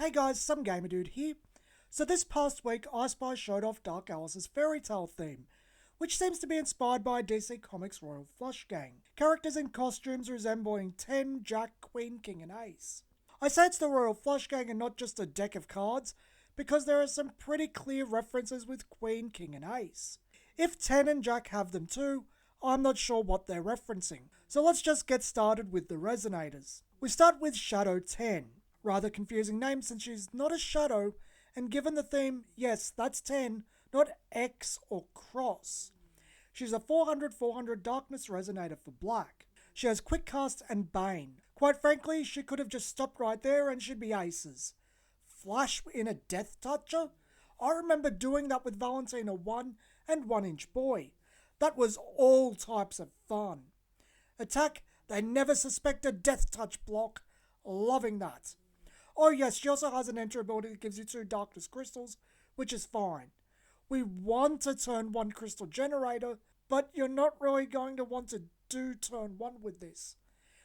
Hey guys, some gamer dude here. So this past week, iSpy showed off Dark Alice's fairy tale theme, which seems to be inspired by DC Comics' Royal Flush Gang. Characters in costumes resembling 10, Jack, Queen, King and Ace. I say it's the Royal Flush Gang and not just a deck of cards, because there are some pretty clear references with Queen, King and Ace. If 10 and Jack have them too, I'm not sure what they're referencing. So let's just get started with the resonators. We start with Shadow 10. Rather confusing name since she's not a shadow, and given the theme, yes, that's 10, not X or cross. She's a 400/400 Darkness Resonator for black. She has Quick Cast and Bane. Quite frankly, she could have just stopped right there and she'd be aces. Flash in a Death Toucher? I remember doing that with Valentina 1 and 1 Inch Boy. That was all types of fun. Attack, they never suspect a Death Touch block. Loving that. Oh yes, she also has an enter ability that gives you 2 Darkness Crystals, which is fine. We want a turn 1 Crystal Generator, but you're not really going to want to do turn 1 with this.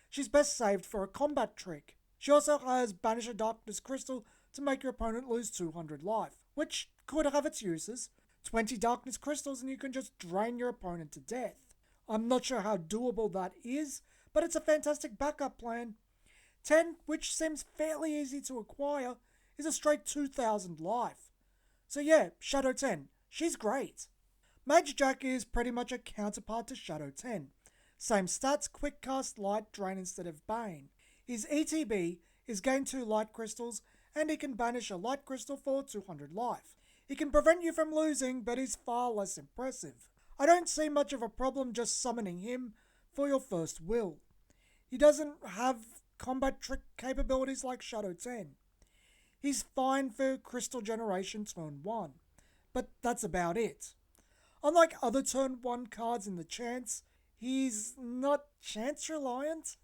She's best saved for a combat trick. She also has Banish a Darkness Crystal to make your opponent lose 200 life, which could have its uses. 20 Darkness Crystals and you can just drain your opponent to death. I'm not sure how doable that is, but it's a fantastic backup plan. 10, which seems fairly easy to acquire, is a straight 2000 life. So yeah, Shadow 10, she's great. Mage Jack is pretty much a counterpart to Shadow 10. Same stats, quick cast, light, drain instead of bane. His ETB is gain 2 light crystals, and he can banish a light crystal for 200 life. He can prevent you from losing, but is far less impressive. I don't see much of a problem just summoning him for your first will. He doesn't have combat trick capabilities like Shadow 10. He's fine for Crystal Generation turn 1, but that's about it. Unlike other turn 1 cards in the Chance, he's not chance reliant.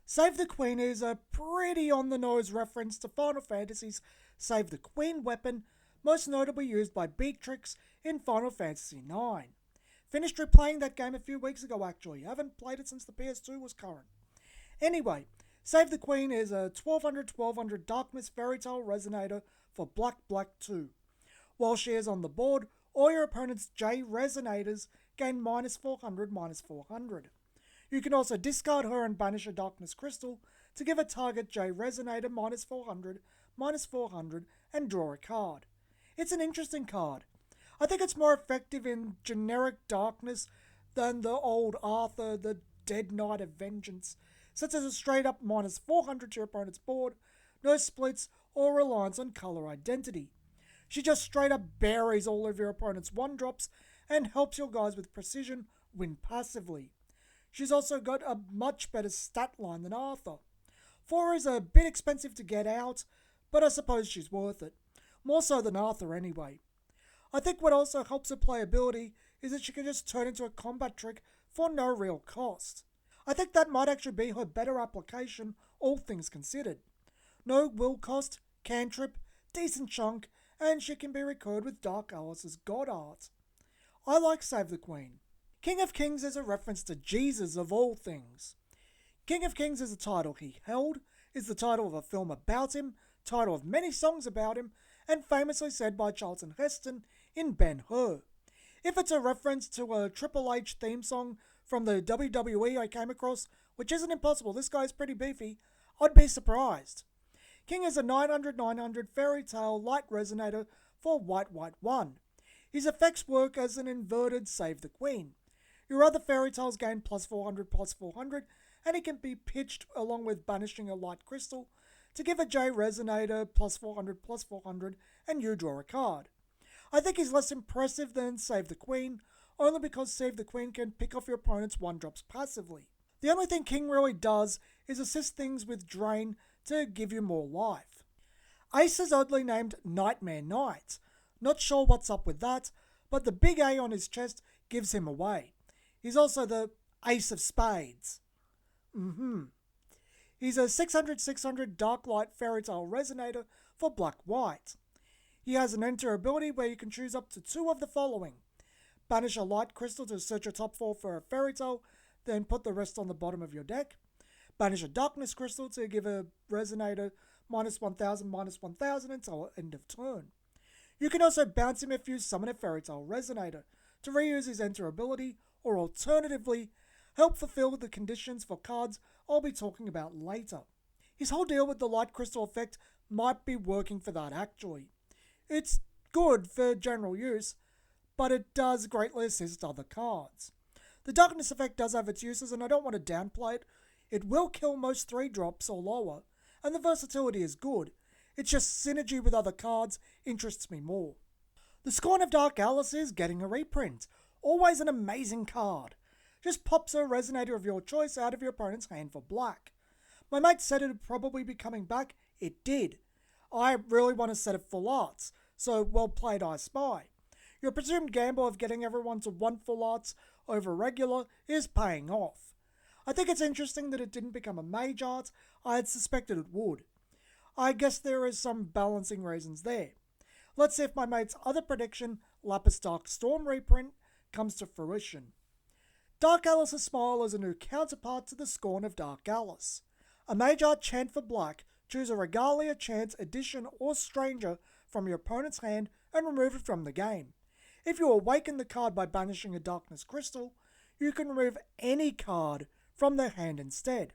Save the Queen is a pretty on the nose reference to Final Fantasy's Save the Queen weapon, most notably used by Beatrix in Final Fantasy IX. Finished replaying that game a few weeks ago actually, haven't played it since the PS2 was current. Anyway, Save the Queen is a 1200/1200 Darkness Fairy Tale Resonator for Black 2. While she is on the board, all your opponent's J Resonators gain -400/-400. You can also discard her and banish a Darkness Crystal to give a target J Resonator -400/-400 and draw a card. It's an interesting card. I think it's more effective in generic Darkness than the old Arthur, the Dead Knight of Vengeance, since it's a straight up -400 to your opponent's board, no splits or reliance on colour identity. She just straight up buries all of your opponent's 1-drops and helps your guys with precision win passively. She's also got a much better stat line than Arthur. 4 is a bit expensive to get out, but I suppose she's worth it. More so than Arthur anyway. I think what also helps her playability is that she can just turn into a combat trick for no real cost. I think that might actually be her better application, all things considered. No will cost, cantrip, decent chunk, and she can be recurred with Dark Alice's God Art. I like Save the Queen. King of Kings is a reference to Jesus of all things. King of Kings is a title he held, is the title of a film about him, title of many songs about him, and famously said by Charlton Heston in Ben-Hur. If it's a reference to a Triple H theme song from the WWE I came across, which isn't impossible, this guy's pretty beefy, I'd be surprised. King is a 900/900 Fairy Tale Light Resonator for White 1. His effects work as an inverted Save the Queen. Your other Fairy Tales gain +400/+400, and he can be pitched along with banishing a light crystal to give a J Resonator +400/+400 and you draw a card. I think he's less impressive than Save the Queen, only because Save the Queen can pick off your opponent's 1-drops passively. The only thing King really does is assist things with Drain to give you more life. Ace is oddly named Nightmare Knight. Not sure what's up with that, but the big A on his chest gives him away. He's also the Ace of Spades. He's a 600/600 Dark Light Fairy Tale Resonator for Black-White. He has an enter ability where you can choose up to 2 of the following. Banish a light crystal to search your top 4 for a Fairy Tale, then put the rest on the bottom of your deck. Banish a darkness crystal to give a resonator -1000 until end of turn. You can also bounce him if you summon a Fairy Tale Resonator to reuse his enter ability, or alternatively, help fulfill the conditions for cards I'll be talking about later. His whole deal with the Light Crystal effect might be working for that actually. It's good for general use, but it does greatly assist other cards. The Darkness effect does have its uses, and I don't want to downplay it. It will kill most 3-drops or lower, and the versatility is good. It's just synergy with other cards interests me more. The Scorn of Dark Alice is getting a reprint. Always an amazing card. Just pops a Resonator of your choice out of your opponent's hand for black. My mate said it would probably be coming back. It did. I really want to set it full arts, so well played, I Spy. Your presumed gamble of getting everyone to 1 full arts over regular is paying off. I think it's interesting that it didn't become a mage art. I had suspected it would. I guess there is some balancing reasons there. Let's see if my mate's other prediction, Lapis Dark Storm reprint, comes to fruition. Dark Alice's Smile is a new counterpart to the Scorn of Dark Alice. A mage art chant for black, choose a Regalia chant addition or stranger from your opponent's hand and remove it from the game. If you awaken the card by banishing a Darkness Crystal, you can remove any card from their hand instead.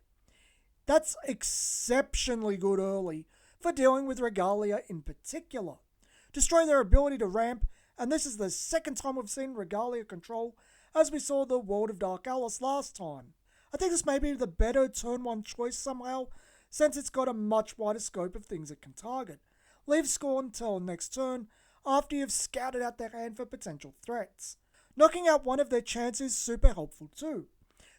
That's exceptionally good early for dealing with Regalia in particular. Destroy their ability to ramp, and this is the second time we've seen Regalia control, as we saw the World of Dark Alice last time. I think this may be the better turn 1 choice somehow, since it's got a much wider scope of things it can target. Leave Scorn till next turn, after you've scouted out their hand for potential threats. Knocking out one of their chants is super helpful too.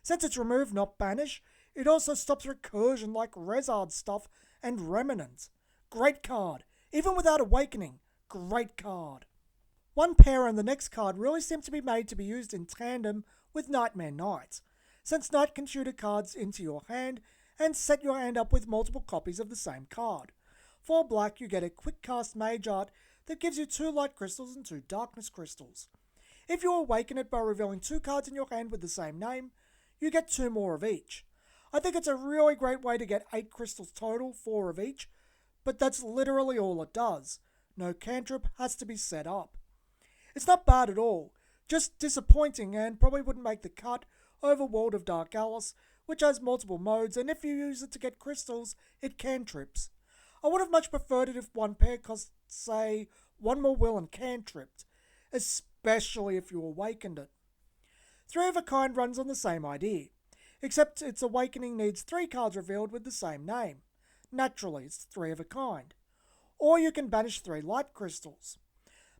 Since it's remove, not banish, it also stops recursion like Rezard stuff and Remnant. Great card. Even without awakening, great card. One pair and the next card really seem to be made to be used in tandem with Nightmare Knight, since Knight can tutor cards into your hand and set your hand up with multiple copies of the same card. For black, you get a quick cast mage art that gives you 2 light crystals and 2 darkness crystals. If you awaken it by revealing 2 cards in your hand with the same name, you get 2 more of each. I think it's a really great way to get 8 crystals total, 4 of each, but that's literally all it does. No cantrip has to be set up. It's not bad at all, just disappointing and probably wouldn't make the cut over World of Dark Alice, which has multiple modes, and if you use it to get crystals, it cantrips. I would have much preferred it if one pair cost, say, 1 more will and cantripped, especially if you awakened it. 3 of a Kind runs on the same idea, except its awakening needs 3 cards revealed with the same name. Naturally, it's 3 of a Kind. Or you can banish 3 light crystals.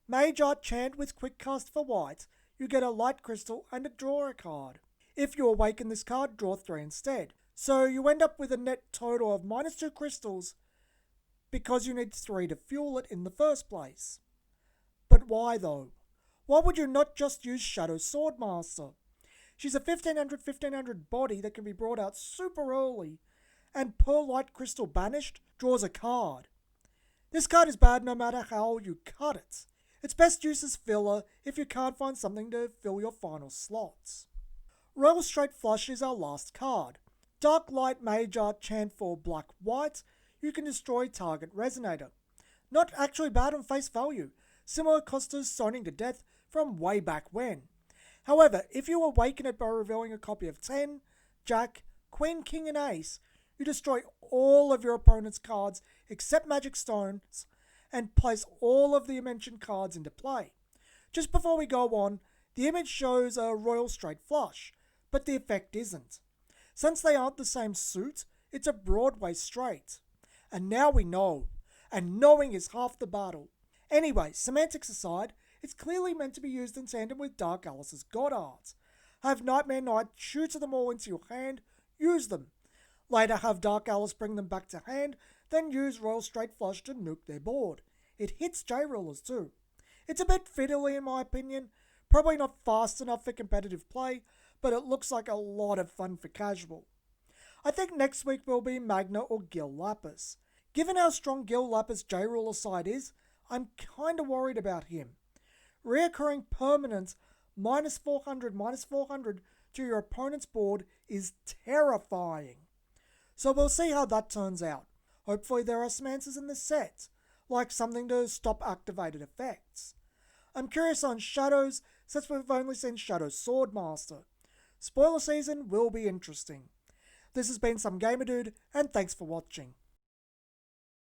Mage Art Chant with quick cast for white, you get a light crystal and draw a card. If you awaken this card, draw 3 instead. So you end up with a net total of -2 crystals because you need 3 to fuel it in the first place. But why though? Why would you not just use Shadow Swordmaster? She's a 1500 body that can be brought out super early, and per light crystal banished draws a card. This card is bad no matter how you cut it. Its best use is filler if you can't find something to fill your final slots. Royal Straight Flush is our last card. Dark Light Mage Art Chant for black-white, you can destroy target Resonator. Not actually bad on face value, similar cost to Zoning to Death from way back when. However, if you awaken it by revealing a copy of 10, Jack, Queen, King and Ace, you destroy all of your opponent's cards except Magic Stones and place all of the mentioned cards into play. Just before we go on, the image shows a Royal Straight Flush, but the effect isn't. Since they aren't the same suit, it's a Broadway straight. And now we know. And knowing is half the battle. Anyway, semantics aside, it's clearly meant to be used in tandem with Dark Alice's God Art. Have Nightmare Knight shoot them all into your hand, use them. Later have Dark Alice bring them back to hand, then use Royal Straight Flush to nuke their board. It hits J-Rulers too. It's a bit fiddly in my opinion, probably not fast enough for competitive play, but it looks like a lot of fun for casual. I think next week will be Magna or Gil Lapis. Given how strong Gil Lapis J-Ruler side is, I'm kinda worried about him. Reoccurring permanent -400 to your opponent's board is terrifying. So we'll see how that turns out. Hopefully there are some answers in the set, like something to stop activated effects. I'm curious on Shadows, since we've only seen Shadow Swordmaster. Spoiler season will be interesting. This has been Some Gamer Dude, and thanks for watching.